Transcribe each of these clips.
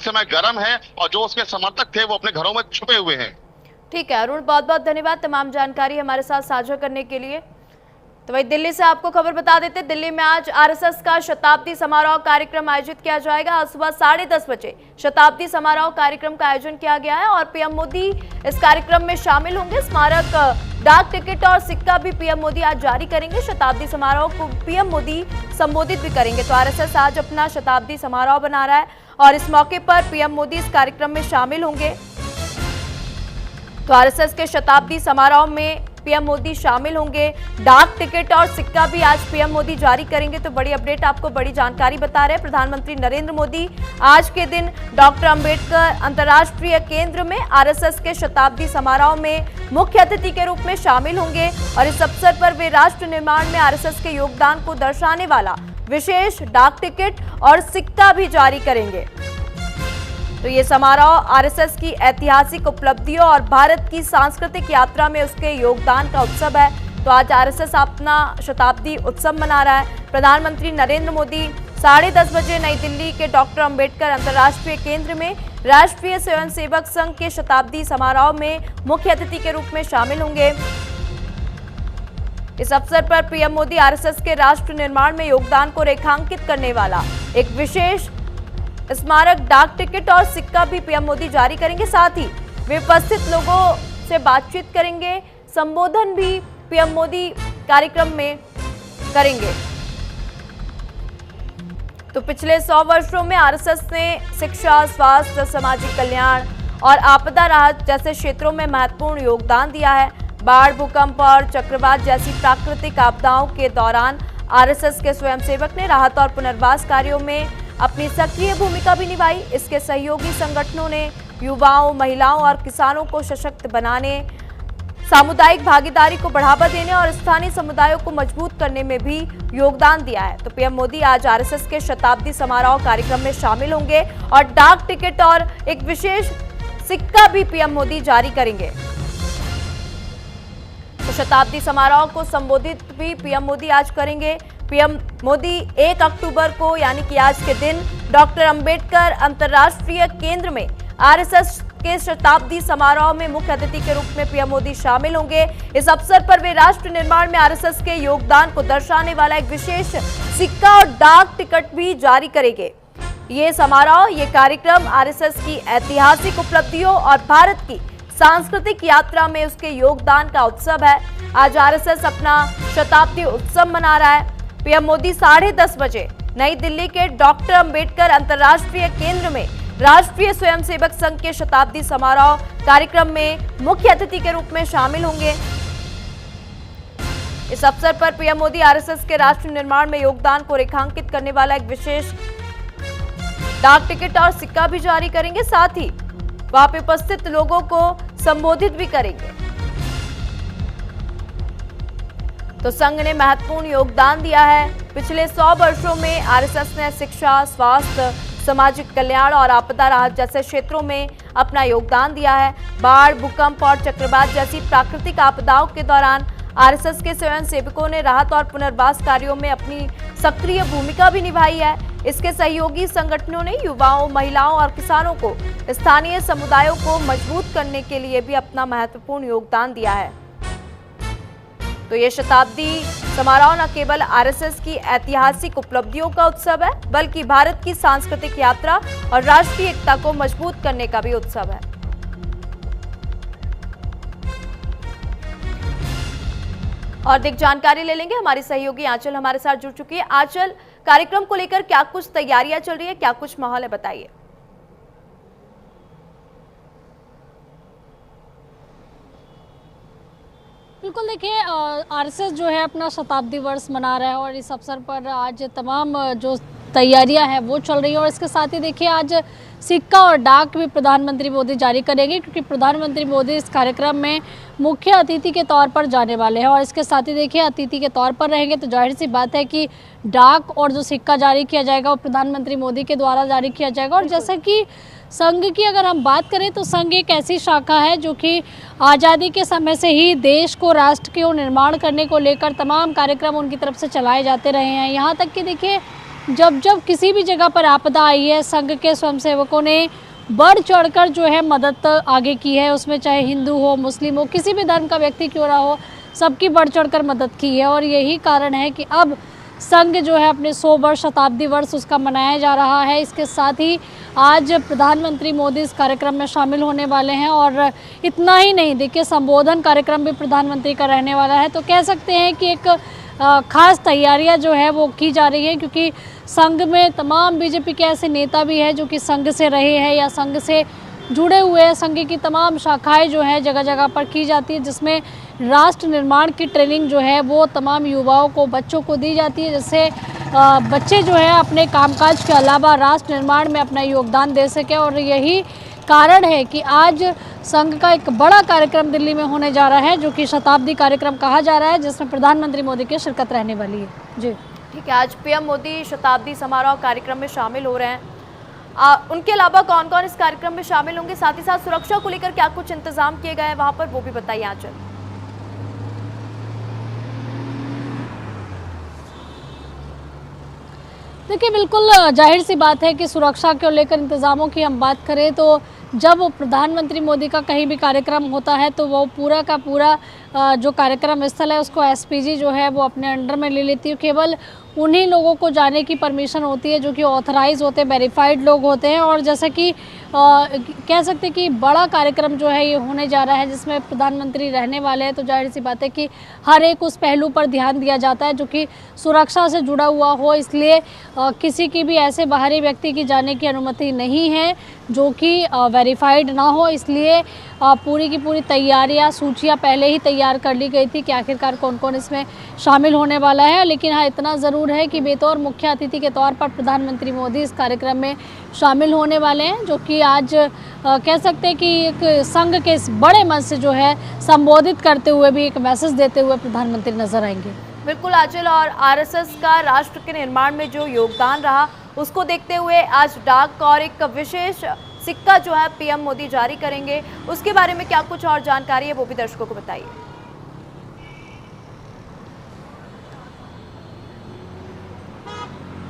समय गर्म है और जो उसके समर्थक थे वो अपने घरों में छुपे हुए हैं। ठीक है अरुण, बहुत बहुत धन्यवाद तमाम जानकारी हमारे साथ साझा करने के लिए। तो वही दिल्ली से आपको खबर बता देते, दिल्ली में आज आरएसएस का शताब्दी समारोह कार्यक्रम आयोजित किया जाएगा। आज सुबह 10:30 बजे शताब्दी समारोह कार्यक्रम का आयोजन किया गया है और पीएम मोदी इस कार्यक्रम में शामिल होंगे। स्मारक डाक टिकट और सिक्का भी पीएम मोदी आज जारी करेंगे। शताब्दी समारोह को पीएम मोदी संबोधित भी करेंगे। तो आरएसएस आज अपना शताब्दी समारोह बना रहा है और इस मौके पर पीएम मोदी इस कार्यक्रम में शामिल होंगे। तो आरएसएस के शताब्दी समारोह में पीएम मोदी शामिल होंगे। डाक टिकट और सिक्का भी आज पीएम मोदी जारी करेंगे। तो बड़ी अपडेट, आपको बड़ी जानकारी बता रहे हैं। प्रधानमंत्री नरेंद्र मोदी आज के दिन डॉक्टर अंबेडकर अंतर्राष्ट्रीय केंद्र में आरएसएस के शताब्दी समारोह में मुख्य अतिथि के रूप में शामिल होंगे और इस अवसर पर वे राष्ट्र निर्माण में आरएसएस के योगदान को दर्शाने वाला विशेष डाक टिकट और सिक्का भी जारी करेंगे। तो ये समारोह आरएसएस की ऐतिहासिक उपलब्धियों और भारत की सांस्कृतिक यात्रा में उसके योगदान का उत्सव है। तो आज आरएसएस अपना शताब्दी उत्सव मना रहा है। प्रधानमंत्री नरेंद्र मोदी 10:30 बजे नई दिल्ली के डॉक्टर अंबेडकर अंतर्राष्ट्रीय केंद्र में राष्ट्रीय स्वयंसेवक संघ के शताब्दी समारोह में मुख्य अतिथि के रूप में शामिल होंगे। इस अवसर पर पीएम मोदी आरएसएस के राष्ट्र निर्माण में योगदान को रेखांकित करने वाला एक विशेष स्मारक डाक टिकट और सिक्का भी पीएम मोदी जारी करेंगे। साथ ही वे उपस्थित लोगों से बातचीत करेंगे। संबोधन भी पीएम मोदी कार्यक्रम में करेंगे। तो पिछले 100 वर्षों में आरएसएस ने शिक्षा, स्वास्थ्य, सामाजिक कल्याण और आपदा राहत जैसे क्षेत्रों में महत्वपूर्ण योगदान दिया है। बाढ़, भूकंप और चक्रवात जैसी प्राकृतिक आपदाओं के दौरान आरएसएस के स्वयंसेवक ने राहत और पुनर्वास कार्यों में अपनी सक्रिय भूमिका भी निभाई। इसके सहयोगी संगठनों ने युवाओं, महिलाओं और किसानों को सशक्त बनाने, सामुदायिक भागीदारी को बढ़ावा देने और स्थानीय समुदायों को मजबूत करने में भी योगदान दिया है। तो पीएम मोदी आज आरएसएस के शताब्दी समारोह कार्यक्रम में शामिल होंगे और डाक टिकट और एक विशेष सिक्का भी पीएम मोदी जारी करेंगे। तो शताब्दी समारोह को संबोधित भी पीएम मोदी आज करेंगे। पीएम मोदी 1 अक्टूबर को यानी कि आज के दिन डॉक्टर अंबेडकर अंतर्राष्ट्रीय केंद्र में आरएसएस के शताब्दी समारोह में मुख्य अतिथि के रूप में पीएम मोदी शामिल होंगे। इस अवसर पर वे राष्ट्र निर्माण में आरएसएस के योगदान को दर्शाने वाला एक विशेष सिक्का और डाक टिकट भी जारी करेंगे। ये समारोह, ये कार्यक्रम आरएसएस की ऐतिहासिक उपलब्धियों और भारत की सांस्कृतिक यात्रा में उसके योगदान का उत्सव है। आज आरएसएस अपना शताब्दी उत्सव मना रहा है। पीएम मोदी 10:30 बजे नई दिल्ली के डॉक्टर अंबेडकर अंतर्राष्ट्रीय केंद्र में राष्ट्रीय स्वयंसेवक संघ के शताब्दी समारोह कार्यक्रम में मुख्य अतिथि के रूप में शामिल होंगे। इस अवसर पर पीएम मोदी आरएसएस के राष्ट्र निर्माण में योगदान को रेखांकित करने वाला एक विशेष डाक टिकट और सिक्का भी जारी करेंगे। साथ ही वहां पे उपस्थित लोगों को संबोधित भी करेंगे। तो संघ ने महत्वपूर्ण योगदान दिया है। पिछले 100 वर्षों में आरएसएस ने शिक्षा, स्वास्थ्य, सामाजिक कल्याण और आपदा राहत जैसे क्षेत्रों में अपना योगदान दिया है। बाढ़, भूकंप और चक्रवात जैसी प्राकृतिक आपदाओं के दौरान आरएसएस के स्वयंसेवकों ने राहत और पुनर्वास कार्यों में अपनी सक्रिय भूमिका भी निभाई है। इसके सहयोगी संगठनों ने युवाओं, महिलाओं और किसानों को स्थानीय समुदायों को मजबूत करने के लिए भी अपना महत्वपूर्ण योगदान दिया है। तो ये शताब्दी समारोह न केवल आरएसएस की ऐतिहासिक उपलब्धियों का उत्सव है, बल्कि भारत की सांस्कृतिक यात्रा और राष्ट्रीय एकता को मजबूत करने का भी उत्सव है। और अधिक जानकारी ले लेंगे, हमारी सहयोगी आंचल हमारे साथ जुड़ चुकी है। आंचल, कार्यक्रम को लेकर क्या कुछ तैयारियां चल रही है, क्या कुछ माहौल है, बताइए। बिल्कुल, देखिए आरएसएस जो है अपना शताब्दी वर्ष मना रहा है और इस अवसर पर आज तमाम जो तैयारियां हैं वो चल रही है। और इसके साथ ही देखिए आज सिक्का और डाक भी प्रधानमंत्री मोदी जारी करेंगे, क्योंकि प्रधानमंत्री मोदी इस कार्यक्रम में मुख्य अतिथि के तौर पर जाने वाले हैं। और इसके साथ ही देखिए अतिथि के तौर पर रहेंगे तो जाहिर सी बात है कि डाक और जो सिक्का जारी किया जाएगा वो प्रधानमंत्री मोदी के द्वारा जारी किया जाएगा। और जैसा कि संघ की अगर हम बात करें तो संघ एक ऐसी शाखा है जो कि आज़ादी के समय से ही देश को, राष्ट्र को निर्माण करने को लेकर तमाम कार्यक्रम उनकी तरफ से चलाए जाते रहे हैं। यहाँ तक कि देखिए जब जब किसी भी जगह पर आपदा आई है, संघ के स्वयंसेवकों ने बढ़ चढ़कर जो है मदद आगे की है। उसमें चाहे हिंदू हो, मुस्लिम हो, किसी भी धर्म का व्यक्ति क्यों ना हो, सबकी बढ़ चढ़कर मदद की है। और यही कारण है कि अब संघ जो है अपने 100 वर्ष शताब्दी वर्ष उसका मनाया जा रहा है। इसके साथ ही आज प्रधानमंत्री मोदी इस कार्यक्रम में शामिल होने वाले हैं। और इतना ही नहीं, देखिए संबोधन कार्यक्रम भी प्रधानमंत्री का रहने वाला है। तो कह सकते हैं कि एक खास तैयारियां जो है वो की जा रही है, क्योंकि संघ में तमाम बीजेपी के ऐसे नेता भी हैं जो कि संघ से रहे हैं या संघ से जुड़े हुए हैं। संघ की तमाम शाखाएं जो है जगह जगह पर की जाती है, जिसमें राष्ट्र निर्माण की ट्रेनिंग जो है वो तमाम युवाओं को, बच्चों को दी जाती है, जिससे बच्चे जो है अपने कामकाज के अलावा राष्ट्र निर्माण में अपना योगदान दे सके। और यही कारण है कि आज संघ का एक बड़ा कार्यक्रम दिल्ली में होने जा रहा है, जो कि शताब्दी कार्यक्रम कहा जा रहा है, जिसमें प्रधानमंत्री मोदी की शिरकत रहने वाली है। जी ठीक है, आज पीएम मोदी शताब्दी समारोह कार्यक्रम में शामिल हो रहे हैं। उनके अलावा कौन कौन इस कार्यक्रम में शामिल होंगे, साथ ही साथ सुरक्षा को लेकर क्या कुछ इंतजाम किए गए हैं वहां पर, वो भी बताइए आंचल। देखिए, बिल्कुल जाहिर सी बात है कि सुरक्षा को लेकर इंतज़ामों की हम बात करें तो जब प्रधानमंत्री मोदी का कहीं भी कार्यक्रम होता है तो वो पूरा का पूरा जो कार्यक्रम स्थल है उसको एसपीजी जो है वो अपने अंडर में ले लेती है। केवल उन्हीं लोगों को जाने की परमिशन होती है जो कि ऑथराइज होते हैं, वेरीफाइड लोग होते हैं। और जैसा कि कह सकते हैं कि बड़ा कार्यक्रम जो है ये होने जा रहा है, जिसमें प्रधानमंत्री रहने वाले हैं, तो जाहिर सी बात है कि हर एक उस पहलू पर ध्यान दिया जाता है जो कि सुरक्षा से जुड़ा हुआ हो। इसलिए किसी की भी ऐसे बाहरी व्यक्ति की जाने की अनुमति नहीं है जो कि वेरीफाइड ना हो। इसलिए पूरी की पूरी तैयारियां, सूचियां पहले ही तैयार कर ली गई थी कि आखिरकार कौन कौन इसमें शामिल होने वाला है। लेकिन हाँ, इतना ज़रूर है कि बेतौर मुख्य अतिथि के तौर पर प्रधानमंत्री मोदी इस कार्यक्रम में शामिल होने वाले हैं, जो कि आज कह सकते हैं कि एक संघ के इस बड़े मंच से जो है संबोधित करते हुए भी एक मैसेज देते हुए प्रधानमंत्री नजर आएंगे। बिल्कुल आंचल, और आरएसएस का राष्ट्र के निर्माण में जो योगदान रहा उसको देखते हुए आज डाक और एक विशेष सिक्का जो है पीएम मोदी जारी करेंगे, उसके बारे में क्या कुछ और जानकारी है वो भी दर्शकों को बताइए।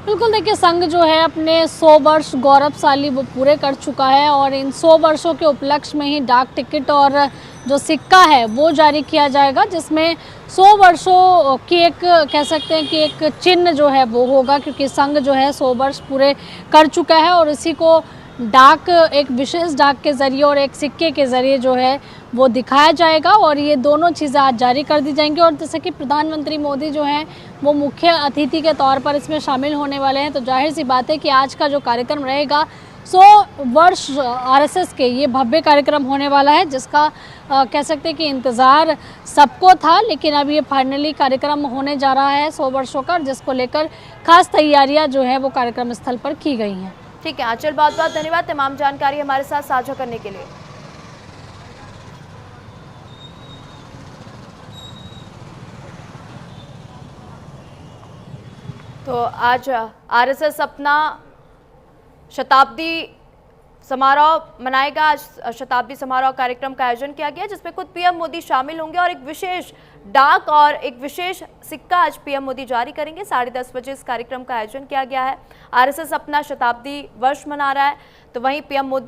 बिल्कुल, देखिए संघ जो है अपने 100 वर्ष गौरवशाली वो पूरे कर चुका है और इन 100 वर्षों के उपलक्ष्य में ही डाक टिकट और जो सिक्का है वो जारी किया जाएगा, जिसमें 100 वर्षों की एक कह सकते हैं कि एक चिन्ह जो है वो होगा, क्योंकि संघ जो है 100 वर्ष पूरे कर चुका है। और इसी को डाक, एक विशेष डाक के ज़रिए और एक सिक्के के ज़रिए जो है वो दिखाया जाएगा और ये दोनों चीज़ें आज जारी कर दी जाएंगी। और जैसे कि प्रधानमंत्री मोदी जो हैं वो मुख्य अतिथि के तौर पर इसमें शामिल होने वाले हैं, तो जाहिर सी बात है कि आज का जो कार्यक्रम रहेगा 100 वर्ष आरएसएस के, ये भव्य कार्यक्रम होने वाला है, जिसका कह सकते हैं कि इंतज़ार सबको था। लेकिन अब ये फाइनली कार्यक्रम होने जा रहा है 100 वर्षों का, जिसको लेकर खास तैयारियां जो है वो कार्यक्रम स्थल पर की गई हैं। ठीक है आंचल, बहुत बहुत धन्यवाद तमाम जानकारी हमारे साथ साझा करने के लिए। तो आज आरएसएस अपना शताब्दी समारोह मनाएगा। आज शताब्दी समारोह कार्यक्रम का आयोजन किया गया, जिसमें खुद पीएम मोदी शामिल होंगे और एक विशेष डाक और एक विशेष सिक्का आज पीएम मोदी जारी करेंगे। 10:30 बजे इस कार्यक्रम का आयोजन किया गया है। आरएसएस अपना शताब्दी वर्ष मना रहा है, तो वहीं पीएम मोदी